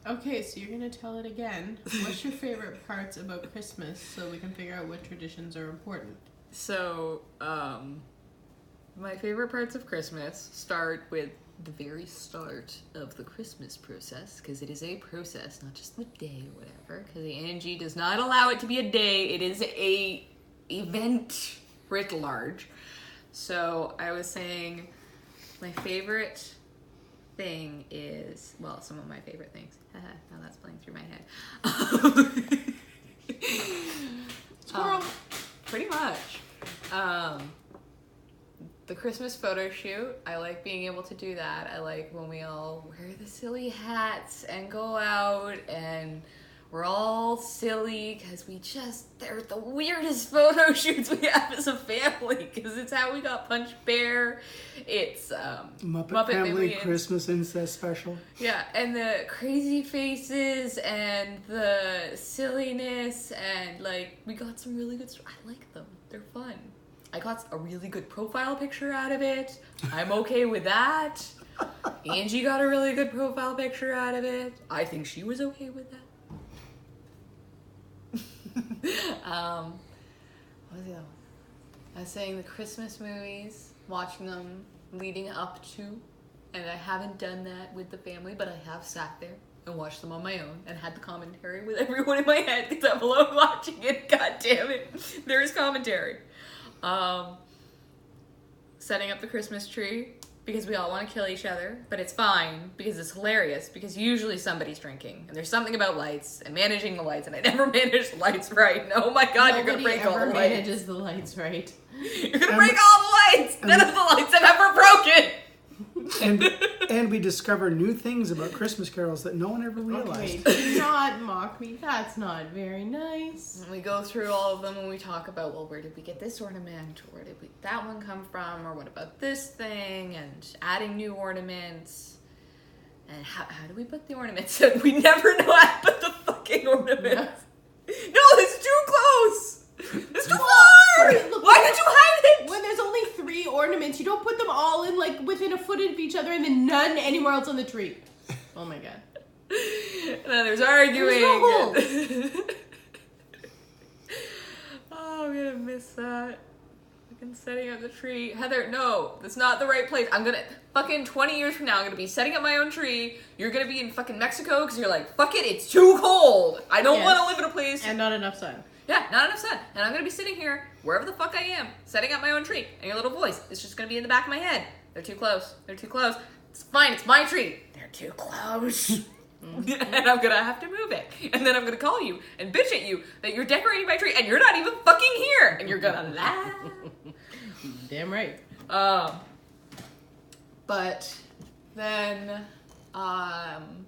Okay, so you're gonna tell it again. What's your favorite parts about Christmas so we can figure out what traditions are important? So, my favorite parts of Christmas start with the very start of the Christmas process, because it is a process, not just the day or whatever, because the Angie does not allow it to be a day. It is a event writ large. So I was saying my favorite thing is, well, some of my favorite things. Now that's playing through my head. Squirrel. Pretty much. The Christmas photo shoot, I like being able to do that. I like when we all wear the silly hats and go out and we're all silly because they're the weirdest photo shoots we have as a family because it's how we got Punch Bear. It's Muppet Family Christmas Incest Special. Yeah, and the crazy faces and the silliness and like we got some really good I like them. They're fun. I got a really good profile picture out of it. I'm okay with that. Angie got a really good profile picture out of it. I think she was okay with that. What was the other one? I was saying the Christmas movies, watching them leading up to, and I haven't done that with the family, but I have sat there and watched them on my own and had the commentary with everyone in my head because I'm alone watching it. God damn it. There is commentary. Setting up the Christmas tree because we all want to kill each other, but it's fine because it's hilarious because usually somebody's drinking and there's something about lights and managing the lights and I never managed the lights right. And oh my god, you're gonna break all the lights. Nobody manages the lights right. You're gonna break all the lights. None of the lights have ever broken. And we discover new things about Christmas carols that no one ever realized. Okay, do not mock me. That's not very nice. And we go through all of them and we talk about, well, where did we get this ornament? Or where did that one come from? Or what about this thing? And adding new ornaments. And how do we put the ornaments? And we never know how to put the fucking ornaments. No, it's too close. It's too far. Okay, look, why did you hide it? When there's only 3 ornaments, you don't put them all in like within a foot of each other and then none anywhere else on the tree. Oh my god. And then there's arguing. There's no holes. Oh, I'm gonna miss that. Fucking setting up the tree. Heather, no, that's not the right place. I'm gonna, fucking 20 years from now, I'm gonna be setting up my own tree. You're gonna be in fucking Mexico because you're like, fuck it, it's too cold. I don't want to live in a place. And not enough sun. Yeah, not enough sun. And I'm gonna be sitting here, wherever the fuck I am, setting up my own tree. And your little voice is just gonna be in the back of my head. They're too close. They're too close. It's fine, it's my tree. They're too close. And I'm gonna have to move it. And then I'm gonna call you and bitch at you that you're decorating my tree and you're not even fucking here. And you're gonna laugh. Damn right. But then, and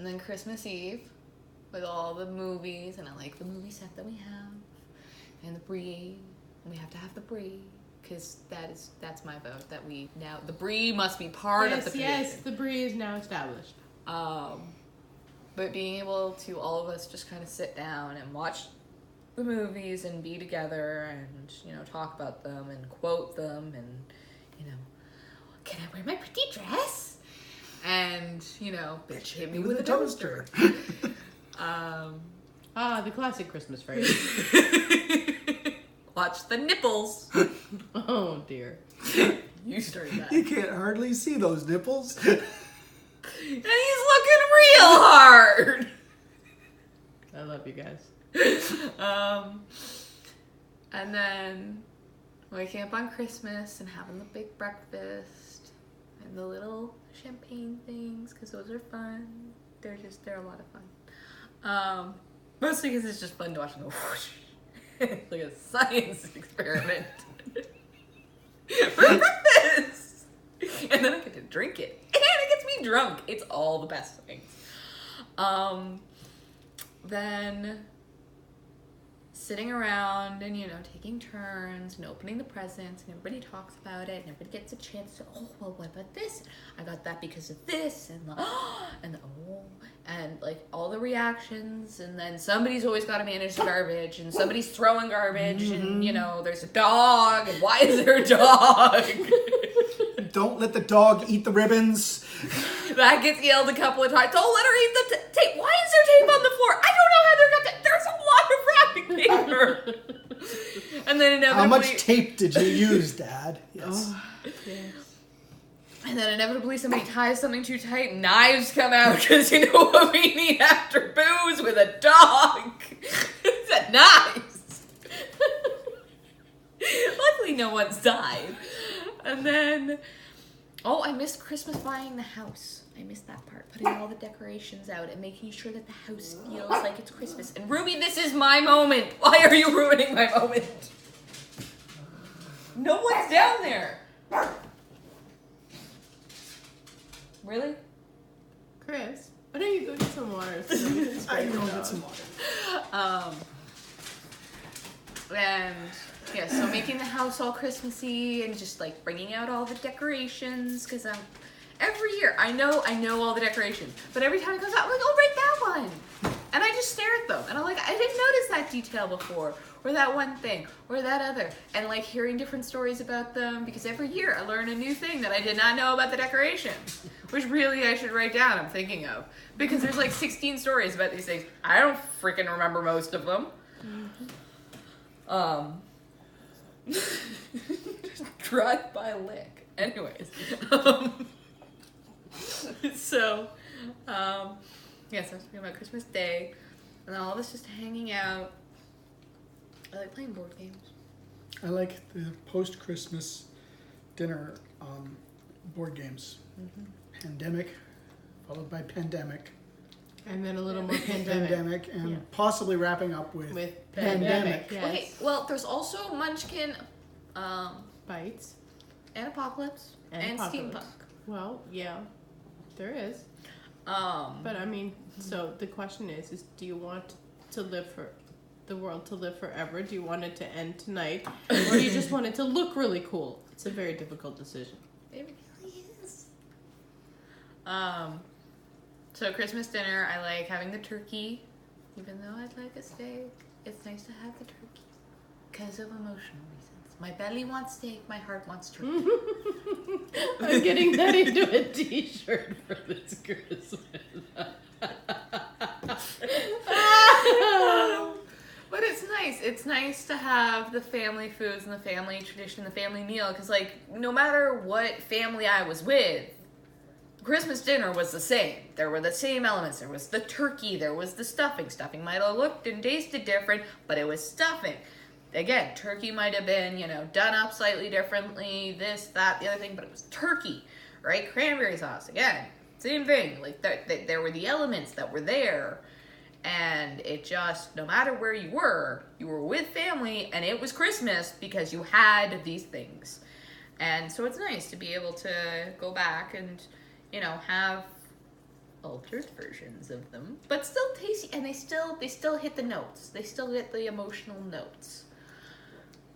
then Christmas Eve with all the movies, and I like the movie set that we have, and the brie, and we have to have the brie, because that's my vote, that the brie must be part of the tradition. Yes, the brie is now established. But being able to, all of us just kind of sit down and watch the movies and be together and, talk about them and quote them and, can I wear my pretty dress? And, bitch hit me with a toaster. The classic Christmas phrase. Watch the nipples. Oh dear. You started that. You can't hardly see those nipples. And he's looking real hard. I love you guys. And then waking up on Christmas and having the big breakfast and the little champagne things, because those are fun. They're a lot of fun. Mostly because it's just fun to watch them go whoosh. It's like a science experiment. For breakfast! And then I get to drink it. And it gets me drunk. It's all the best things. Then sitting around and, taking turns and opening the presents, and everybody talks about it, and everybody gets a chance to, oh, well, what about this? I got that because of this, and and like all the reactions, and then somebody's always got to manage the garbage, and somebody's throwing garbage, and, there's a dog, and why is there a dog? Don't let the dog eat the ribbons. The That gets yelled a couple of times. Don't let her eat the tape. Why is there tape on the floor? I don't know how there got there's a lot of wrapping paper. And then inevitably... How much tape did you use, Dad? Yes. And then inevitably somebody ties something too tight, knives come out, because you know what we need after booze with a dog? It's a knives. Luckily no one's died. And then, I missed Christmas buying the house. I missed that part. Putting all the decorations out and making sure that the house feels like it's Christmas. And Ruby, this is my moment. Why are you ruining my moment? No one's down there. Really? Chris, why don't you go get some water? So we can I spray know the get some dog? water. And yeah, so making the house all Christmassy and just like bringing out all the decorations because every year I know all the decorations, but every time it comes out, I'm like, oh, right, that one, and I just stare at them and I'm like, I didn't notice that detail before, or that one thing, or that other, and like hearing different stories about them because every year I learn a new thing that I did not know about the decorations, which really I should write down. I'm thinking of because there's like 16 stories about these things. I don't freaking remember most of them. Drive by lick. Anyways, so I was talking about Christmas Day, and then all of us just hanging out. I like playing board games. I like the post-Christmas dinner board games. Pandemic, followed by Pandemic. And then a little more pandemic. And possibly wrapping up with Pandemic. Pandemic. Yes. Okay, well, there's also Munchkin, Bites. and Apocalypse, and Apocalypse. Steampunk. Well, yeah, there is. But But I mean, so the question is do you want to live for the world to live forever? Do you want it to end tonight? Or do you just want it to look really cool? It's a very difficult decision. it really is. So Christmas dinner, I like having the turkey, even though I'd like a steak. It's nice to have the turkey because of emotional reasons. My belly wants steak, my heart wants turkey. I'm getting that into a t-shirt for this Christmas. But it's nice. It's nice to have the family foods and the family tradition, the family meal, because like no matter what family I was with, Christmas dinner was the same. There were the same elements. There was the turkey. There was the stuffing. Stuffing might have looked and tasted different, but it was stuffing. Again, turkey might have been, done up slightly differently, this, that, the other thing, but it was turkey, right? Cranberry sauce, again, same thing. Like, there were the elements that were there, and it just, no matter where you were with family, and it was Christmas because you had these things. And so it's nice to be able to go back and, have altered versions of them, but still tasty, and they still hit the notes. They still get the emotional notes.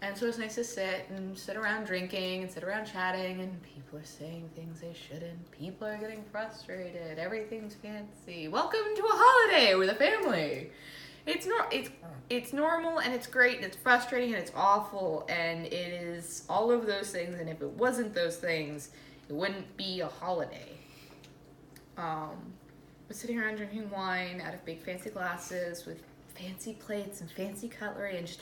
And so it's nice to sit around drinking and sit around chatting, and people are saying things they shouldn't. People are getting frustrated. Everything's fancy. Welcome to a holiday with a family. It's normal, and it's great, and it's frustrating, and it's awful, and it is all of those things. And if it wasn't those things, it wouldn't be a holiday. But sitting around drinking wine out of big fancy glasses with fancy plates and fancy cutlery and just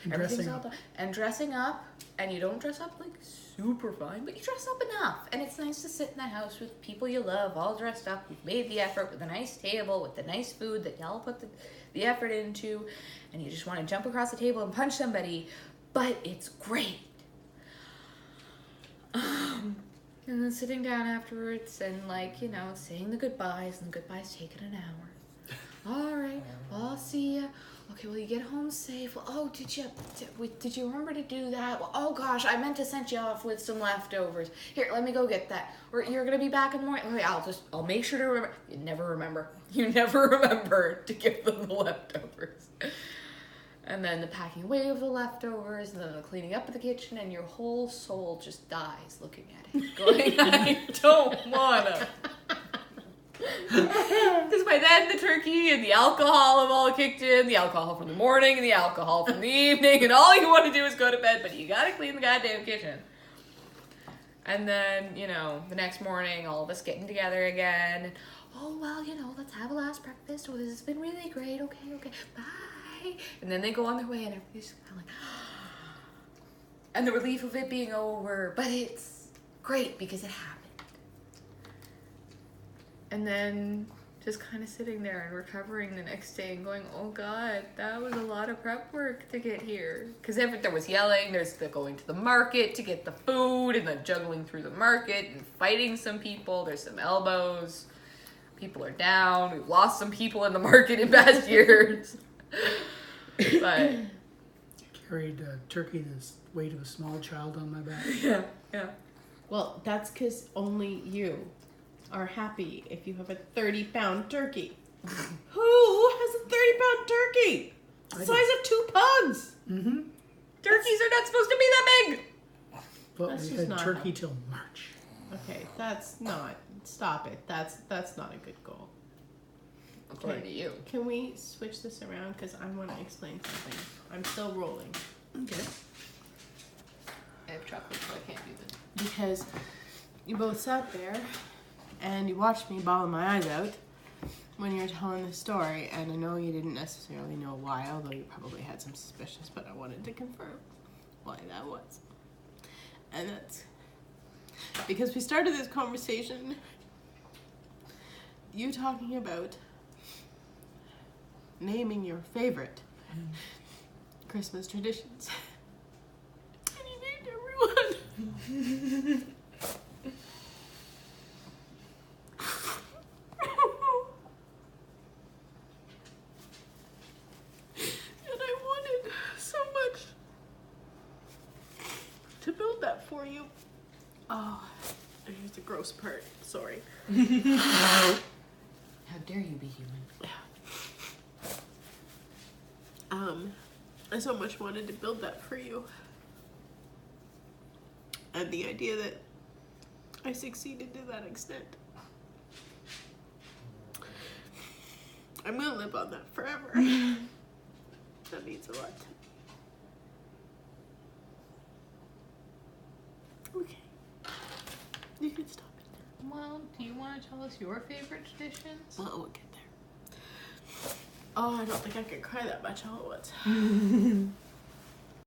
everything's all done. And dressing up, and you don't dress up like super fine, but you dress up enough. And it's nice to sit in the house with people you love, all dressed up. You've made the effort with a nice table, with the nice food that y'all put the effort into, and you just want to jump across the table and punch somebody, but it's great. And then sitting down afterwards and saying the goodbyes, and the goodbyes taking an hour. All right, well, I'll see ya. Okay, well, you get home safe. Well, oh, did you remember to do that? Well, oh gosh, I meant to send you off with some leftovers. Here, let me go get that. Or you're gonna be back in the morning. Okay, I'll make sure to remember. You never remember to give them the leftovers. And then the packing away of the leftovers, and then the cleaning up of the kitchen, and your whole soul just dies looking at it. Going, I don't wanna. Because by then the turkey and the alcohol have all kicked in, the alcohol from the morning and the alcohol from the evening, and all you want to do is go to bed, but you gotta clean the goddamn kitchen. And then, you know, the next morning, all of us getting together again. And, oh, well, you know, let's have a last breakfast. Oh, this has been really great. Okay, bye. And then they go on their way, and everybody's kind of like, and the relief of it being over. But it's great because it happened. And then just kind of sitting there and recovering the next day and going, oh God, that was a lot of prep work to get here. Because there was yelling, there's the going to the market to get the food, and then juggling through the market and fighting some people. There's some elbows. People are down. We've lost some people in the market in past years. But Carried a turkey the weight of a small child on my back. yeah. Well, that's because only you are happy if you have a 30-pound turkey. Who has a 30-pound turkey? The size of 2 pugs. Mm-hmm. Turkeys are not supposed to be that big. But That's we just had not turkey till March. Okay, that's not. Stop it. That's not a good goal. According to you. Can we switch this around? Because I want to explain something. I'm still rolling. Okay. I have chocolate, so I can't do this. Because you both sat there and you watched me bawling my eyes out when you were telling the story, and I know you didn't necessarily know why, although you probably had some suspicions, but I wanted to confirm why that was. And that's because we started this conversation, you talking about naming your favorite Christmas traditions. And you named everyone. And I wanted so much to build that for you. Oh, here's the gross part. Sorry. How dare you be human? I so much wanted to build that for you. And the idea that I succeeded to that extent. I'm gonna live on that forever. That means a lot. Okay. You can stop it. Well, do you want to tell us your favorite traditions? Well, we'll get there. Oh, I don't think I can cry that much all at once.